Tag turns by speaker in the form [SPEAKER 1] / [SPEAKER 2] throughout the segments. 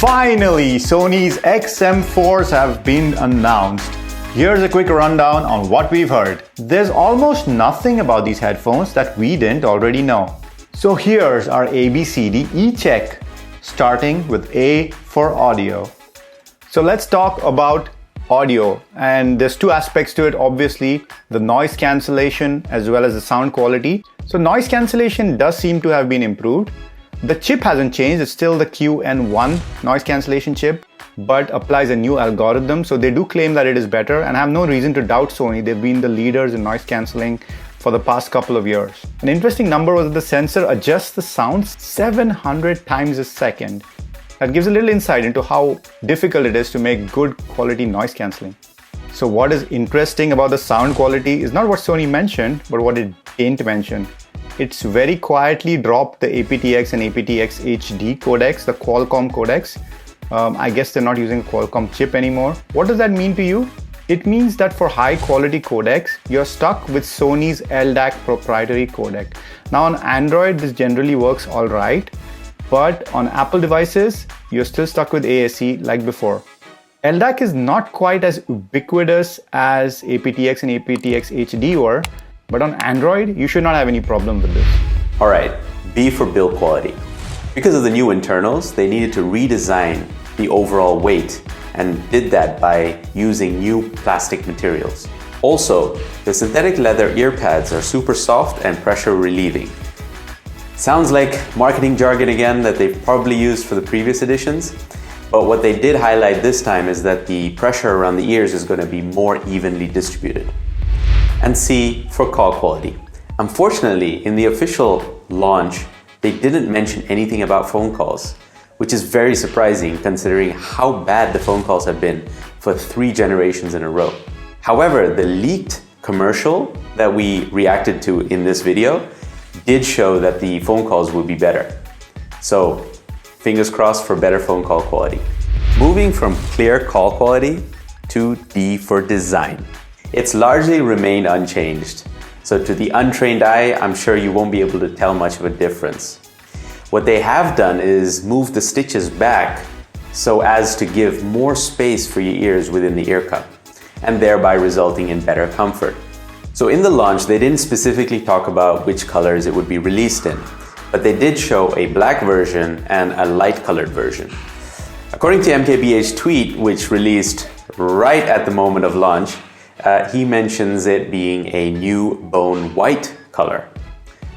[SPEAKER 1] Finally, Sony's XM4s have been announced. Here's a quick rundown on what we've heard. There's almost nothing about these headphones that we didn't already know. So here's our ABCDE check, starting with A for audio. So let's talk about audio, and there's two aspects to it, obviously, the noise cancellation as well as the sound quality. So noise cancellation does seem to have been improved. The chip hasn't changed, it's still the QN1 noise cancellation chip, but applies a new algorithm. So they do claim that it is better, and I have no reason to doubt Sony. They've been the leaders in noise cancelling for the past couple of years. An interesting number was that the sensor adjusts the sound 700 times a second. That gives a little insight into how difficult it is to make good quality noise cancelling. So what is interesting about the sound quality is not what Sony mentioned, but what it didn't mention. It's very quietly dropped the aptX and aptX HD codecs, the Qualcomm codecs. I guess they're not using a Qualcomm chip anymore. What does that mean to you? It means that for high quality codecs, you're stuck with Sony's LDAC proprietary codec. Now on Android, this generally works all right, but on Apple devices, you're still stuck with ASE like before. LDAC is not quite as ubiquitous as aptX and aptX HD were, but on Android, you should not have any problem with this.
[SPEAKER 2] All right, B for build quality. Because of the new internals, they needed to redesign the overall weight and did that by using new plastic materials. Also, the synthetic leather ear pads are super soft and pressure relieving. Sounds like marketing jargon again that they've probably used for the previous editions, but what they did highlight this time is that the pressure around the ears is going to be more evenly distributed. And C for call quality. Unfortunately, in the official launch, they didn't mention anything about phone calls, which is very surprising considering how bad the phone calls have been for 3 generations in a row. However, the leaked commercial that we reacted to in this video did show that the phone calls would be better. So, fingers crossed for better phone call quality. Moving from clear call quality to D for design. It's largely remained unchanged. So to the untrained eye, I'm sure you won't be able to tell much of a difference. What they have done is move the stitches back so as to give more space for your ears within the ear cup, and thereby resulting in better comfort. So in the launch, they didn't specifically talk about which colors it would be released in, but they did show a black version and a light colored version. According to MKBH's tweet, which released right at the moment of launch, he mentions it being a new bone white color.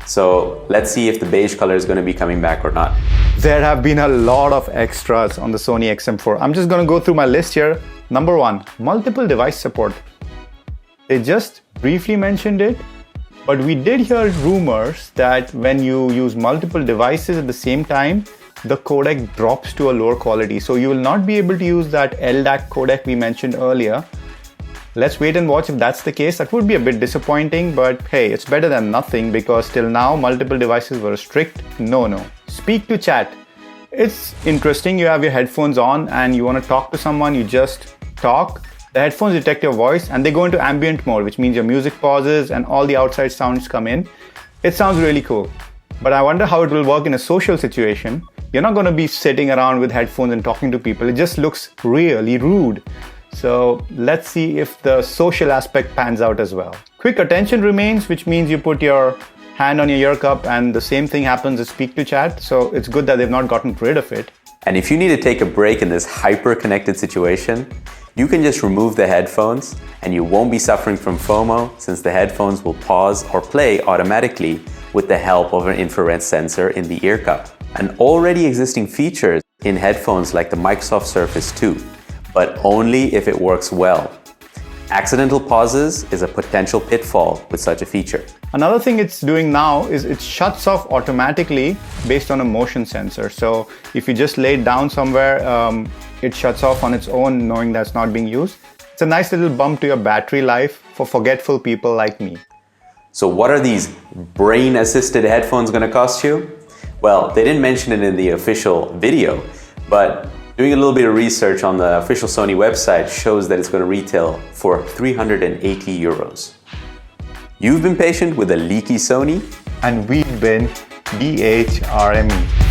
[SPEAKER 2] So let's see if the beige color is going to be coming back or not.
[SPEAKER 1] There have been a lot of extras on the Sony XM4. I'm just going to go through my list here. Number 1, multiple device support. They just briefly mentioned it, but we did hear rumors that when you use multiple devices at the same time, the codec drops to a lower quality. So you will not be able to use that LDAC codec we mentioned earlier. Let's wait and watch if that's the case. That would be a bit disappointing, but hey, it's better than nothing because till now multiple devices were a strict no-no. Speak to chat. It's interesting, you have your headphones on and you want to talk to someone, you just talk. The headphones detect your voice and they go into ambient mode, which means your music pauses and all the outside sounds come in. It sounds really cool, but I wonder how it will work in a social situation. You're not going to be sitting around with headphones and talking to people. It just looks really rude. So let's see if the social aspect pans out as well. Quick attention remains, which means you put your hand on your ear cup and the same thing happens as speak to chat. So it's good that they've not gotten rid of it.
[SPEAKER 2] And if you need to take a break in this hyper-connected situation, you can just remove the headphones and you won't be suffering from FOMO since the headphones will pause or play automatically with the help of an infrared sensor in the ear cup. An already existing feature in headphones like the Microsoft Surface 2. But only if it works well. Accidental pauses is a potential pitfall with such a feature.
[SPEAKER 1] Another thing it's doing now is it shuts off automatically based on a motion sensor. So if you just lay it down somewhere, it shuts off on its own knowing that's not being used. It's a nice little bump to your battery life for forgetful people like me.
[SPEAKER 2] So what are these brain-assisted headphones going to cost you? Well, they didn't mention it in the official video, but doing a little bit of research on the official Sony website shows that it's going to retail for 380 euros. You've been patient with a leaky Sony,
[SPEAKER 1] and we've been DHRME.